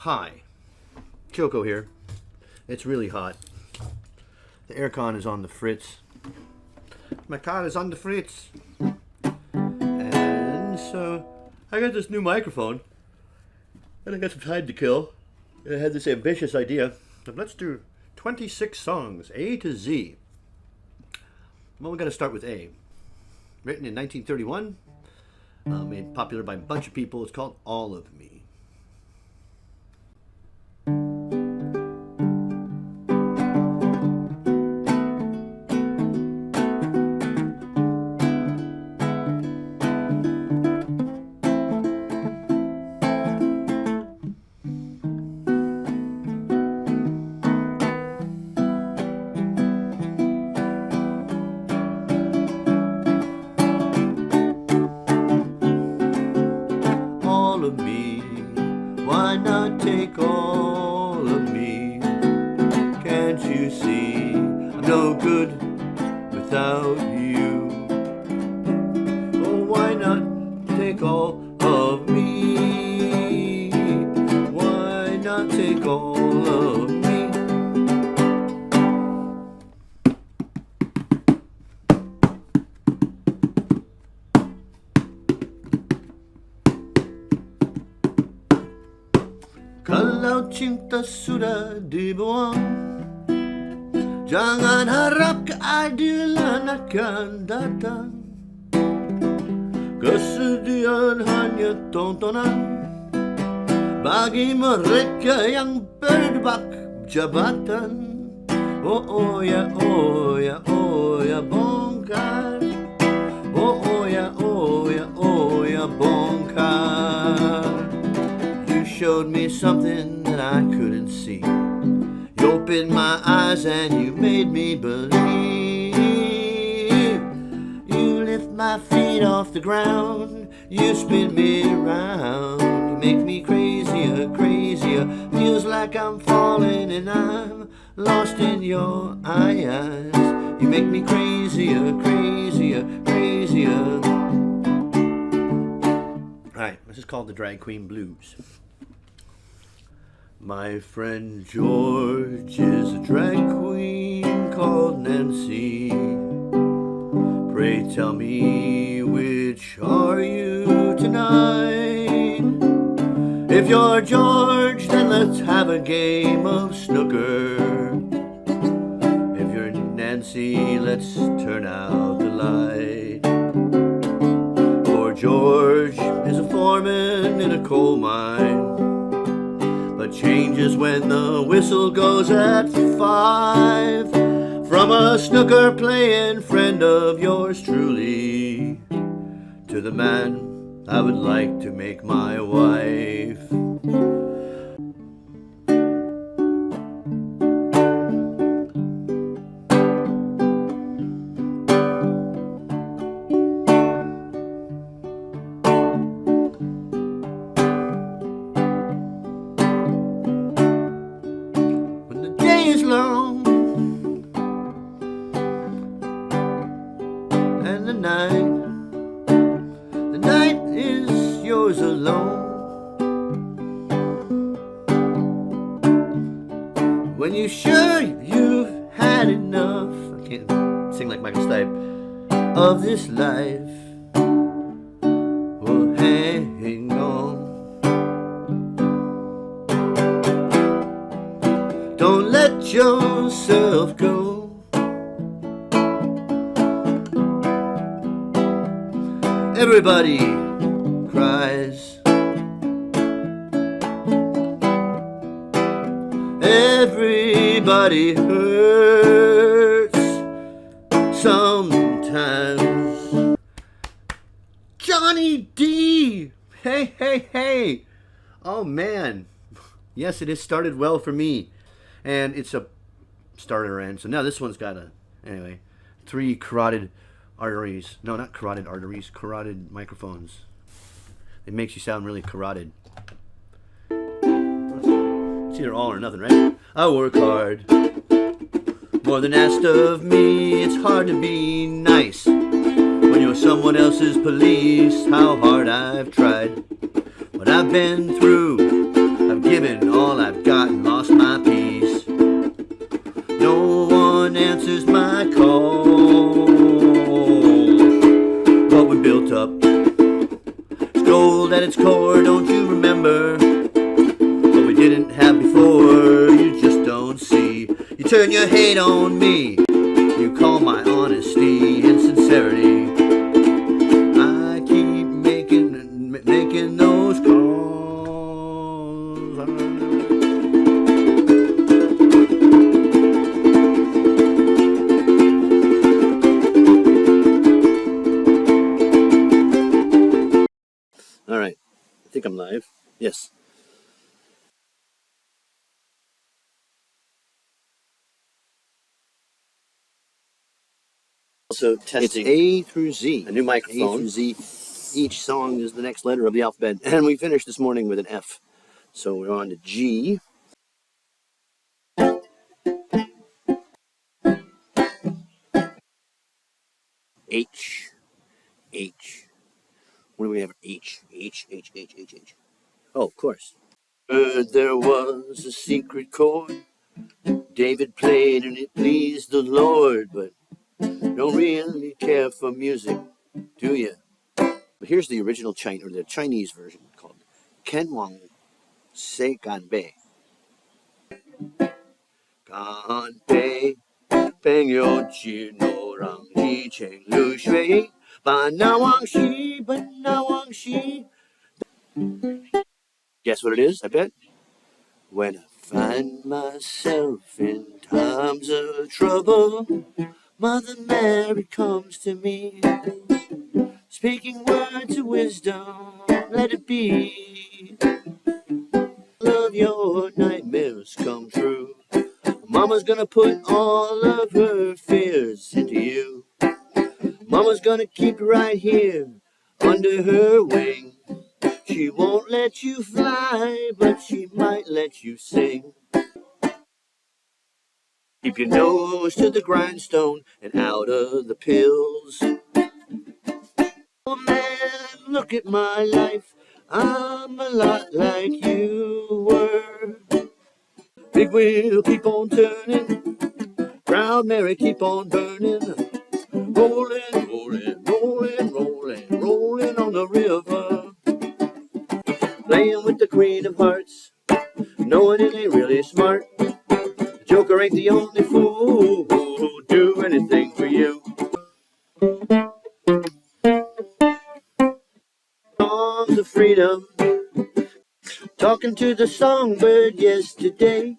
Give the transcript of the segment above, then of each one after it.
Hi, Joko here. It's really hot. The aircon is on the fritz. My car is on the fritz. And so I got this new microphone. And I got some time to kill. I had this ambitious idea of let's do 26 songs, A to Z. Well, we're going to start with A. Written in 1931. Made popular by a bunch of people. It's called All of Me. All of me, why not take all of me? Can't you see I'm no good without you? Oh, why not take all of me? Why not take all of me? Kalau cinta sudah dibuang, jangan harap keadilan akan datang. Kesedihan hanya tontonan bagi mereka yang berdebak jabatan. Oh oh ya, oh ya, oh ya, bongkar. Oh oh ya, oh ya, oh ya, bongkar. You showed me something that I couldn't see. You opened my eyes and you made me believe. You lift my feet off the ground, you spin me around. You make me crazier, crazier. Feels like I'm falling and I'm lost in your eyes. You make me crazier, crazier, crazier. Alright, this is called the Drag Queen Blues. My friend George is a drag queen called Nancy. Pray tell me, which are you tonight? If you're George, then let's have a game of snooker. If you're Nancy, let's turn out the light. For George is a foreman in a coal mine, but changes when the whistle goes at 5. From a snooker playing friend of yours truly to the man I would like to make my wife. Long and the night is yours alone. When you're sure you've had enough, I can't sing like Michael Stipe, of this life, well, hang on. Don't let yourself go. Everybody cries. Everybody hurts sometimes. Johnny D! Hey, hey, hey! Oh man. Yes, it has started well for me. And it's a starter end. So now this one's got anyway, 3 carotid arteries. No, not carotid arteries, carotid microphones. It makes you sound really carotid. It's either all or nothing, right? I work hard, more than asked of me. It's hard to be nice when you're someone else's police. How hard I've tried, what I've been through, I've given given all I've got and lost my peace. No one answers my call. What we built up, it's gold at its core, don't you remember? What we didn't have before, you just don't see. You turn your hate on me, you call my honesty and sincerity. I keep making those calls. All right, I think I'm live. Yes. Also testing. It's A through Z. A new microphone. A through Z. Each song is the next letter of the alphabet. And we finished this morning with an F. So we're on to G. H. H. What do we have? H. H. H. H. H. H. Oh, of course. Heard there was a secret chord David played and it pleased the Lord, but don't really care for music, do you? But here's the original the Chinese version called Ken Wang Se Gan Bei. Gan Bei, Peng Yo Chi No Rang Ji Cheng Lu Shui, Ban Na Wang Xi, Ban Na Wang Xi. Guess what it is, I bet? When I find myself in times of trouble, Mother Mary comes to me, speaking words of wisdom, let it be. Love your nightmares come true. Mama's gonna put all of her fears into you. Mama's gonna keep you right here under her wing. She won't let you fly, but she might let you sing. Keep your nose to the grindstone and out of the pills. Oh man, look at my life. I'm a lot like you were. Big wheel keep on turning, Proud Mary keep on burning. Rolling, rolling, rolling, rolling, rolling on the river. Playing with the Queen of Hearts, knowing it ain't really smart. Joker ain't the only fool who'll do anything for you. Songs of freedom, talking to the songbird yesterday.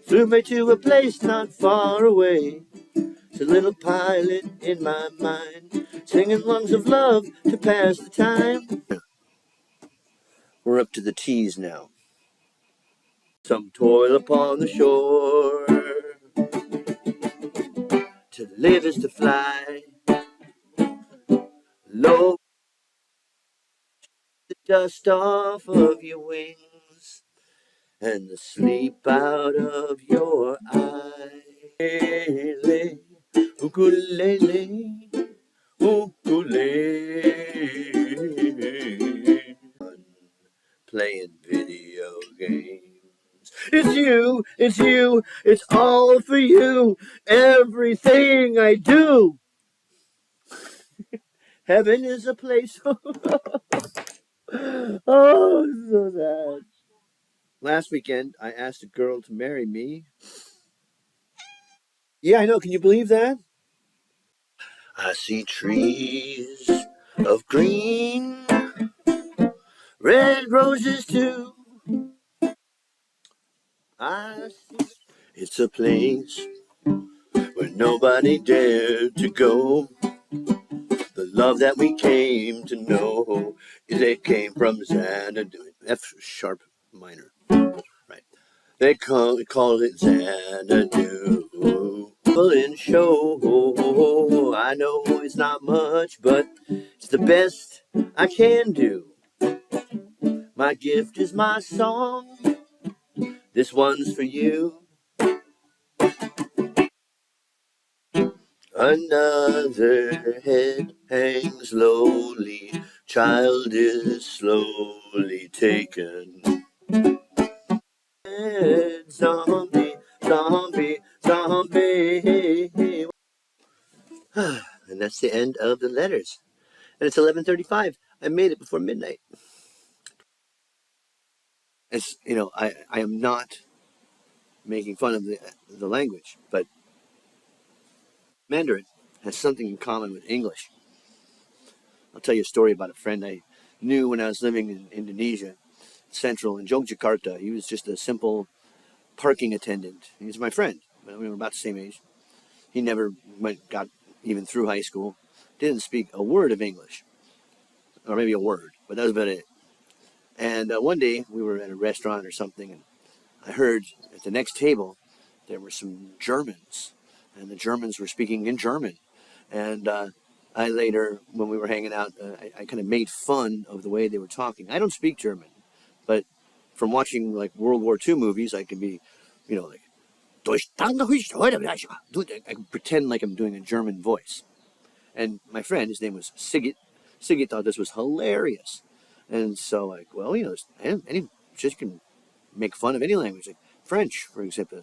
Flew me to a place not far away. It's a little pilot in my mind, singing lungs of love to pass the time. We're up to the T's now. Some toil upon the shore. To live is to fly. Low the dust off of your wings and the sleep out of your eyes. Ukulele, ukulele, ukulele. Playing video games. It's you, it's all for you. Everything I do. Heaven is a place. Oh, so sad. Last weekend, I asked a girl to marry me. Yeah, I know. Can you believe that? I see trees of green, red roses too. I see it's a place where nobody dared to go. The love that we came to know, it came from Xanadu. F sharp minor. Right. They call it Xanadu. In show, I know it's not much, but it's the best I can do. My gift is my song. This one's for you. Another head hangs lowly, child is slowly taken. dead. Zombie, zombie, zombie. And that's the end of the letters. And it's 11:35. I made it before midnight. As you know, I am not making fun of the language, but Mandarin has something in common with English. I'll tell you a story about a friend I knew when I was living in Indonesia, Central in Yogyakarta. He was just a simple parking attendant. He was my friend. We were about the same age. He never got even through high school. Didn't speak a word of English, or maybe a word, but that was about it. And one day we were at a restaurant or something, and I heard at the next table there were some Germans, and the Germans were speaking in German. And I later, when we were hanging out, I kind of made fun of the way they were talking. I don't speak German, but from watching like World War II movies, I can be, like, I can pretend like I'm doing a German voice. And my friend, his name was Sigit. Sigit thought this was hilarious. And so, like, well, any just can make fun of any language. Like French, for example.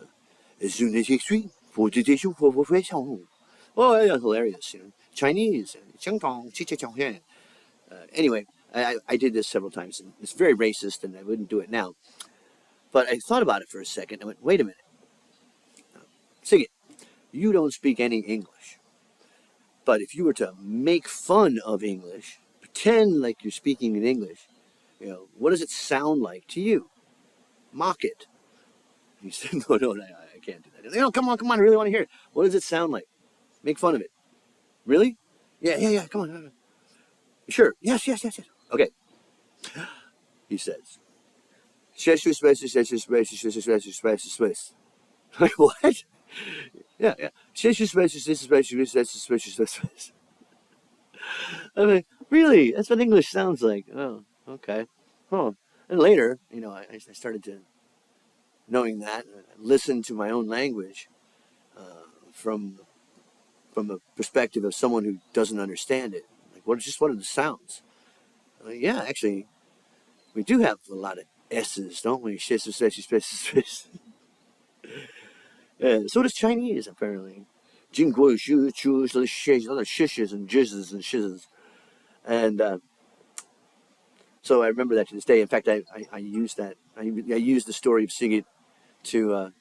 Oh, yeah, hilarious. Chinese. Anyway, I did this several times, and it's very racist, and I wouldn't do it now. But I thought about it for a second. I went, wait a minute. Sigit, you don't speak any English. But if you were to make fun of English, pretend like you're speaking in English, what does it sound like to you? Mock it. He said, no, I can't do that. Come on, I really want to hear it. What does it sound like? Make fun of it. Really? Yeah, come on. Sure. Yes. Okay, he says. Sheshhuushweshuushwess. Like, what? Yeah. Sheshhuushweshuushwess. I mean, really? That's what English sounds like. Oh, okay. Huh. And later, I started to knowing that, listen to my own language from the perspective of someone who doesn't understand it. Like, what are the sounds? Yeah, actually, we do have a lot of S's, don't we? So does Chinese, apparently. Jingguo, shu, chu, shishes and jizzes and shizzes. And so I remember that to this day. In fact, I use that. I use the story of Sigit to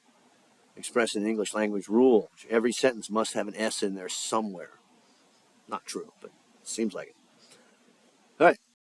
express an English language rule. Every sentence must have an S in there somewhere. Not true, but it seems like it.